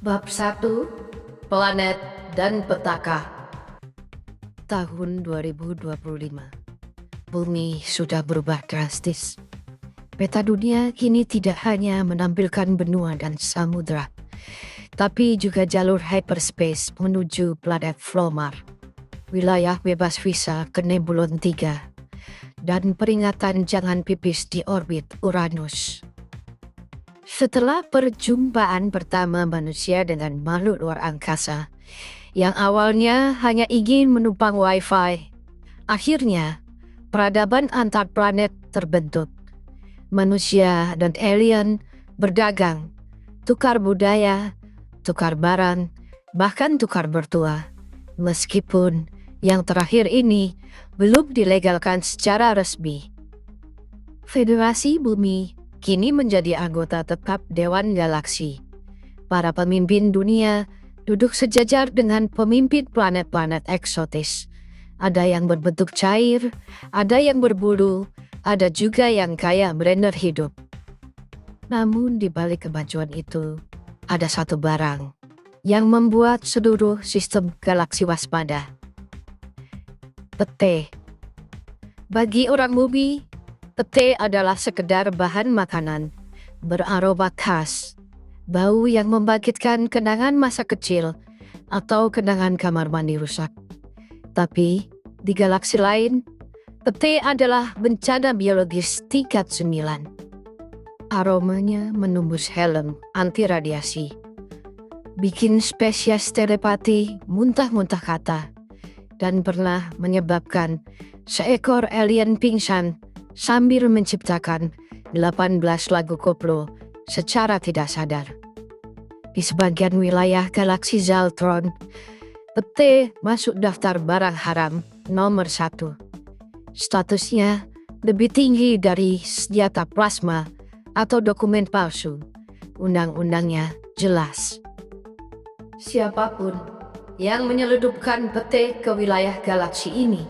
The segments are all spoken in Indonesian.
Bab 1, Planet dan Petaka. Tahun 2025. Bumi sudah berubah drastis. Peta dunia kini tidak hanya menampilkan benua dan samudra, tapi juga jalur hyperspace menuju planet Flomar, wilayah bebas visa ke Nebulon 3, dan peringatan jangan pipis di orbit Uranus. Setelah perjumpaan pertama manusia dengan makhluk luar angkasa, yang awalnya hanya ingin menumpang Wi-Fi, akhirnya peradaban antar planet terbentuk. Manusia dan alien berdagang, tukar budaya, tukar barang, bahkan tukar mertua. Meskipun yang terakhir ini belum dilegalkan secara resmi. Federasi Bumi kini menjadi anggota tetap Dewan Galaksi. Para pemimpin dunia duduk sejajar dengan pemimpin planet-planet eksotis. Ada yang berbentuk cair, ada yang berbulu, ada juga yang kaya blender hidup. Namun di balik kemajuan itu, ada satu barang yang membuat seluruh sistem galaksi waspada. Pete. Bagi orang bumi, pete adalah sekedar bahan makanan, beraroma khas, bau yang membangkitkan kenangan masa kecil atau kenangan kamar mandi rusak. Tapi di galaksi lain, pete adalah bencana biologis tingkat 9. Aromanya menembus helm anti radiasi, bikin spesies telepati muntah-muntah kata, dan pernah menyebabkan seekor alien pingsan sambil menciptakan 18 lagu koplo secara tidak sadar. Di sebagian wilayah galaksi Zaltron, pete masuk daftar barang haram nomor 1. Statusnya lebih tinggi dari senjata plasma atau dokumen palsu. Undang-undangnya jelas. Siapapun yang menyeludupkan pete ke wilayah galaksi ini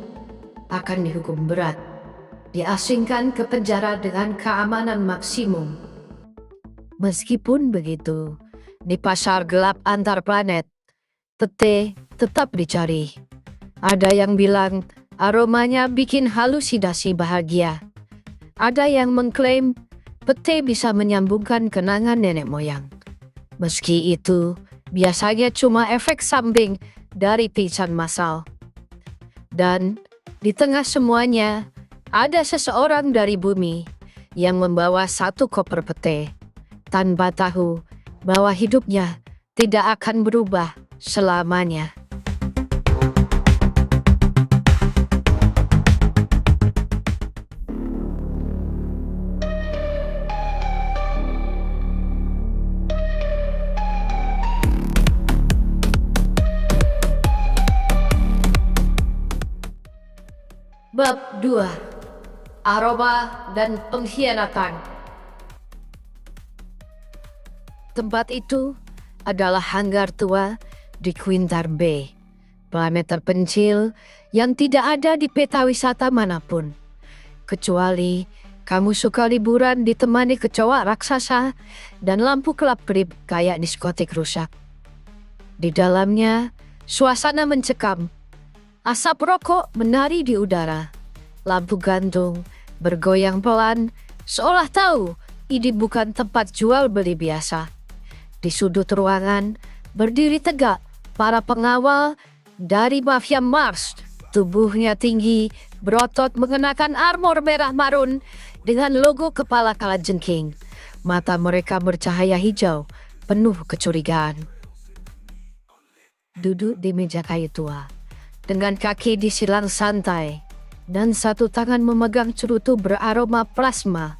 akan dihukum berat, diasingkan ke penjara dengan keamanan maksimum. Meskipun begitu, di pasar gelap antar planet, pete tetap dicari. Ada yang bilang aromanya bikin halusinasi bahagia. Ada yang mengklaim pete bisa menyambungkan kenangan nenek moyang. Meski itu biasanya cuma efek samping dari pingsan massal. Dan di tengah semuanya, ada seseorang dari bumi yang membawa satu koper pete, tanpa tahu bahwa hidupnya tidak akan berubah selamanya. Bab 2, Aroma dan Pengkhianatan. Tempat itu adalah hanggar tua di Quintar Bay, planet terpencil yang tidak ada di peta wisata manapun. Kecuali kamu suka liburan ditemani kecoa raksasa dan lampu kelap-kelip kayak diskotik rusak. Di dalamnya, suasana mencekam. Asap rokok menari di udara. Lampu gantung bergoyang pelan, seolah tahu ini bukan tempat jual beli biasa. Di sudut ruangan berdiri tegak para pengawal dari mafia Mars. Tubuhnya tinggi, berotot mengenakan armor merah marun dengan logo kepala kalajengking. Mata mereka bercahaya hijau, penuh kecurigaan. Duduk di meja kayu tua, dengan kaki disilang santai, dan satu tangan memegang cerutu beraroma plasma.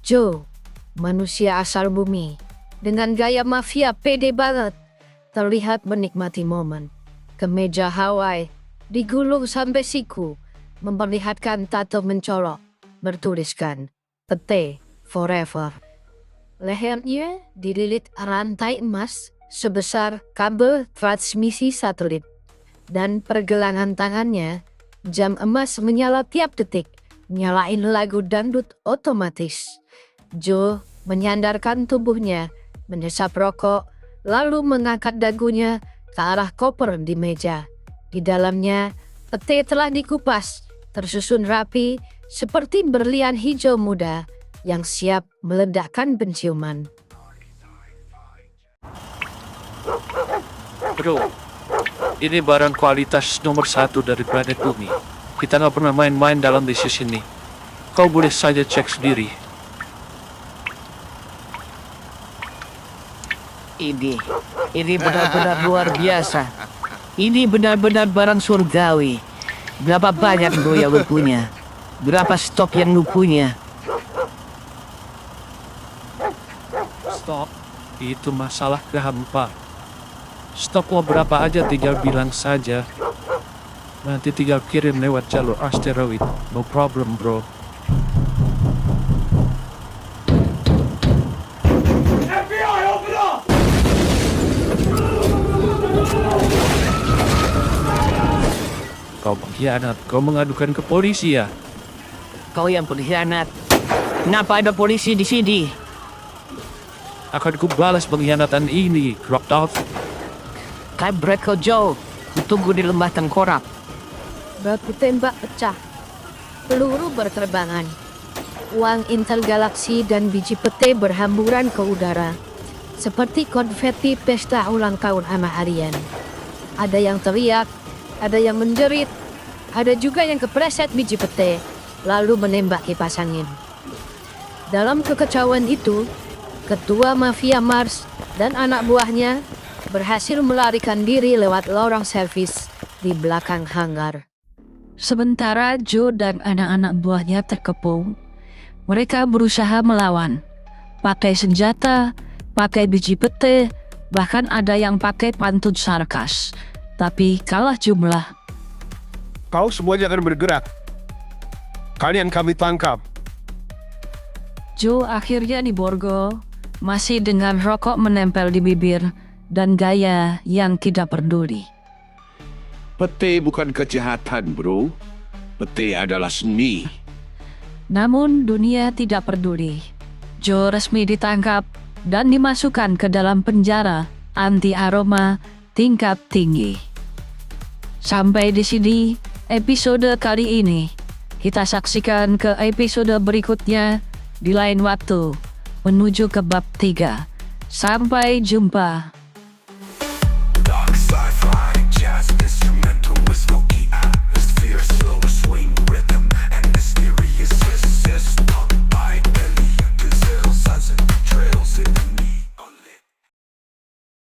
Joe, manusia asal bumi, dengan gaya mafia pede banget, terlihat menikmati momen. Kemeja Hawaii digulung sampai siku, memperlihatkan tato mencolok, bertuliskan pete forever. Lehernya dililit rantai emas sebesar kabel transmisi satelit, dan pergelangan tangannya jam emas menyala tiap detik, nyalain lagu dangdut otomatis. Joe menyandarkan tubuhnya, menyesap rokok, lalu mengangkat dagunya ke arah koper di meja. Di dalamnya, pete telah dikupas, tersusun rapi seperti berlian hijau muda yang siap meledakkan penciuman. Bro, ini barang kualitas nomor 1 dari planet Bumi. Kita nggak pernah main-main dalam bisnis ini. Kau boleh saja cek sendiri. Ini benar-benar luar biasa. Ini benar-benar barang surgawi. Berapa banyak bro yang lu punya? Berapa stok yang lu punya? Stok, itu masalah kehampa. Stok mau berapa aja tinggal bilang saja. Nanti tinggal kirim lewat jalur asteroid. No problem bro. Kau pengkhianat, kau mengadukan ke polisi ya? Kau yang pengkhianat. Kenapa ada polisi di sini? Akan kubalas pengkhianatan ini, Crop Top. Kaibret kau jauh. Tunggu di lembah tengkorak. Baku tembak pecah. Peluru berterbangan. Uang intel galaksi dan biji pete berhamburan ke udara. Seperti konfeti pesta ulang tahun Amaharian. Ada yang teriak, ada yang menjerit, ada juga yang kepleset biji pete, lalu menembak kipas angin. Dalam kekacauan itu, ketua mafia Mars dan anak buahnya berhasil melarikan diri lewat lorong servis di belakang hanggar. Sementara Joe dan anak-anak buahnya terkepung, mereka berusaha melawan. Pakai senjata, pakai biji pete, bahkan ada yang pakai pantun sarkas. Tapi kalah jumlah. Kau semua jangan bergerak. Kalian kami tangkap. Joe akhirnya diborgol, masih dengan rokok menempel di bibir dan gaya yang tidak peduli. Pete bukan kejahatan, bro. Pete adalah seni. Namun dunia tidak peduli. Joe resmi ditangkap dan dimasukkan ke dalam penjara anti aroma tingkat tinggi. Sampai di sini episode kali ini. Kita saksikan ke episode berikutnya di lain waktu menuju ke bab 3. Sampai jumpa.